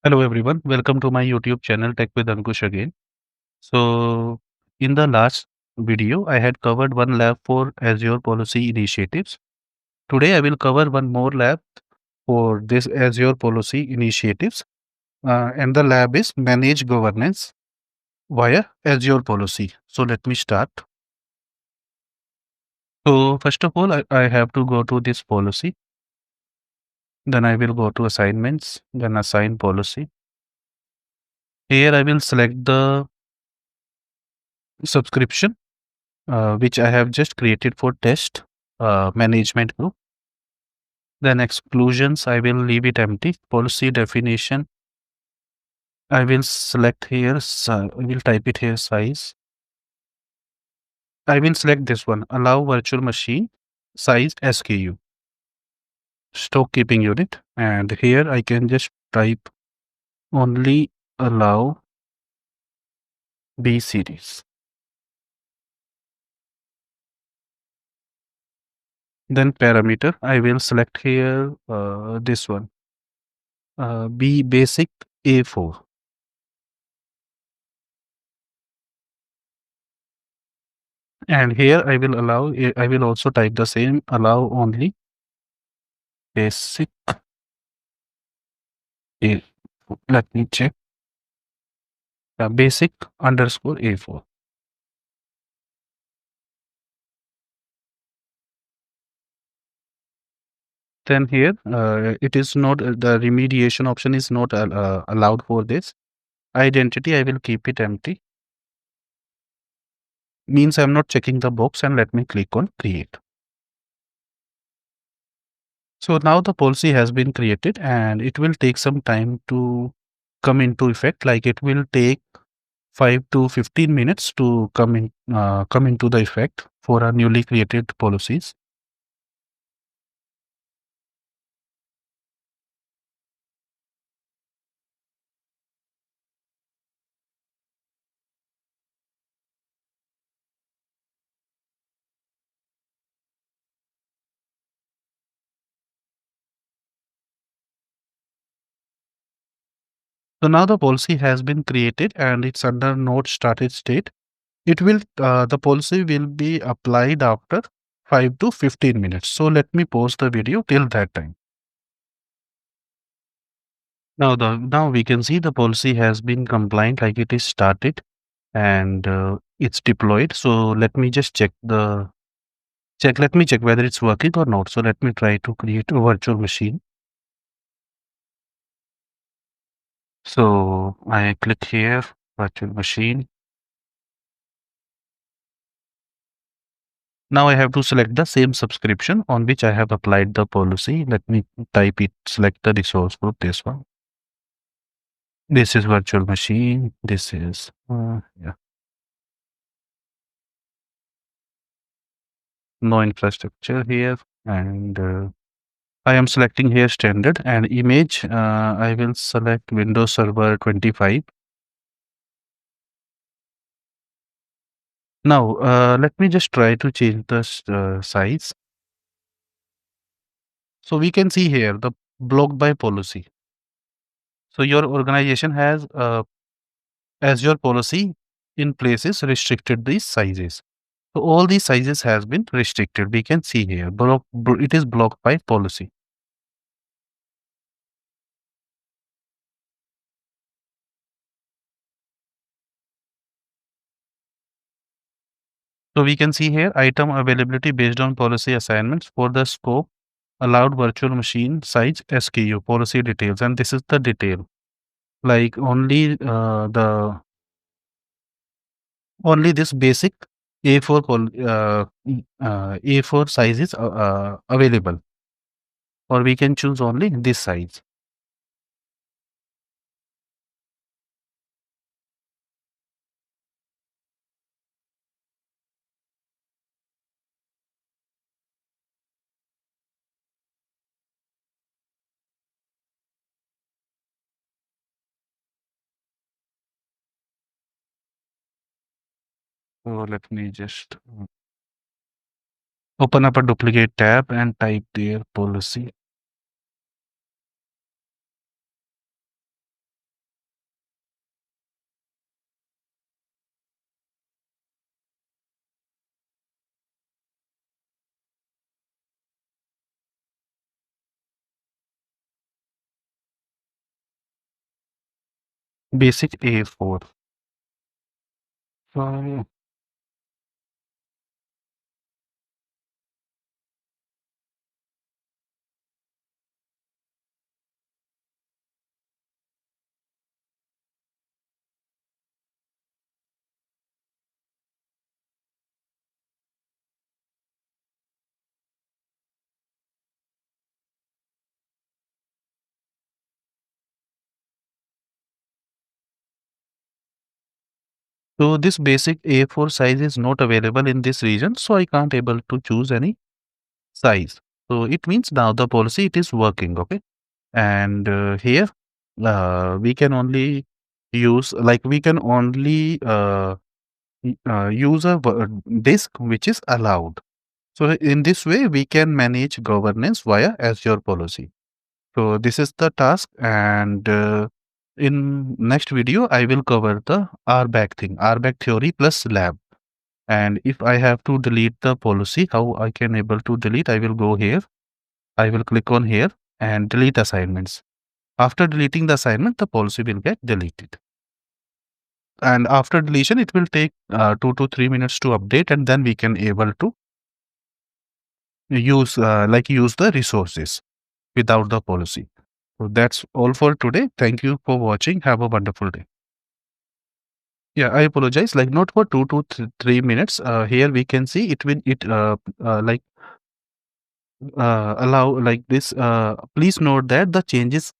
Hello everyone, welcome to my YouTube channel Tech with Ankush again. So, in the last video, I had covered one lab for Azure Policy initiatives. Today, I will cover one more lab for this Azure Policy initiatives, and the lab is Manage Governance via Azure Policy. So, let me start. So, first of all, I have to go to this policy. Then I will go to assignments, then assign policy. Here, I will select the subscription which I have just created for test management group. Then exclusions, I will leave it empty. Policy definition, I will select here, I will type it here size. I will select this one, allow virtual machine size SKU, stock keeping unit. And here I can just type only allow B series. Then parameter, I will select here this one, B basic A4. And here I will also type the same, allow only basic A. Let me check. Basic underscore A4. Then here, it is not, the remediation option is not allowed for this. Identity, I will keep it empty. Means I'm not checking the box, and let me click on create. So now the policy has been created and it will take some time to come into effect. Like it will take 5 to 15 minutes to come into the effect for our newly created policies. So now the policy has been created and it's under node started state. It will the policy will be applied after 5 to 15 minutes. So let me pause the video till that time. Now we can see the policy has been compliant, like it is started and it's deployed. So let me just let me check whether it's working or not. So let me try to create a virtual machine. So I click here, virtual machine. Now I have to select the same subscription on which I have applied the policy. Let me type it, select the resource group, this one. This is virtual machine. This is, yeah, no infrastructure here. And I am selecting here standard and image. I will select Windows Server 25. Now, let me just try to change the size. So we can see here the block by policy. So your organization has Azure policy in places restricted these sizes. So all these sizes has been restricted. We can see here it is blocked by policy. So we can see here item availability based on policy assignments for the scope, allowed virtual machine size, SKU, policy details, and this is the detail. Like only this basic A4 A4 size is available, or we can choose only this size. So let me just open up a duplicate tab and type their policy. basic A4. So so this basic A4 size is not available in this region, so I can't able to choose any size. So it means now the policy it is working, okay? And here we can only use like we can only use a disk which is allowed. So in this way we can manage governance via Azure Policy. So this is the task, and in next video I will cover the RBAC thing, RBAC theory plus lab. And if I have to delete the policy, how I can able to delete? I will go here. I will click on here and delete assignments. After deleting the assignment, the policy will get deleted. And after deletion, it will take 2 to 3 minutes to update, and then we can able to use the resources without the policy. So that's all for today. Thank you for watching. Have a wonderful day. Yeah, I apologize. Like not for 2 to 3 minutes. Here we can see it will allow like this. Please note that the changes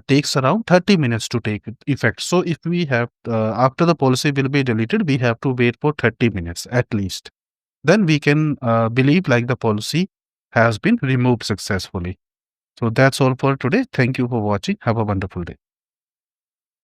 takes around 30 minutes to take effect. So if we have after the policy will be deleted, we have to wait for 30 minutes at least. Then we can believe like the policy has been removed successfully. So that's all for today. Thank you for watching. Have a wonderful day.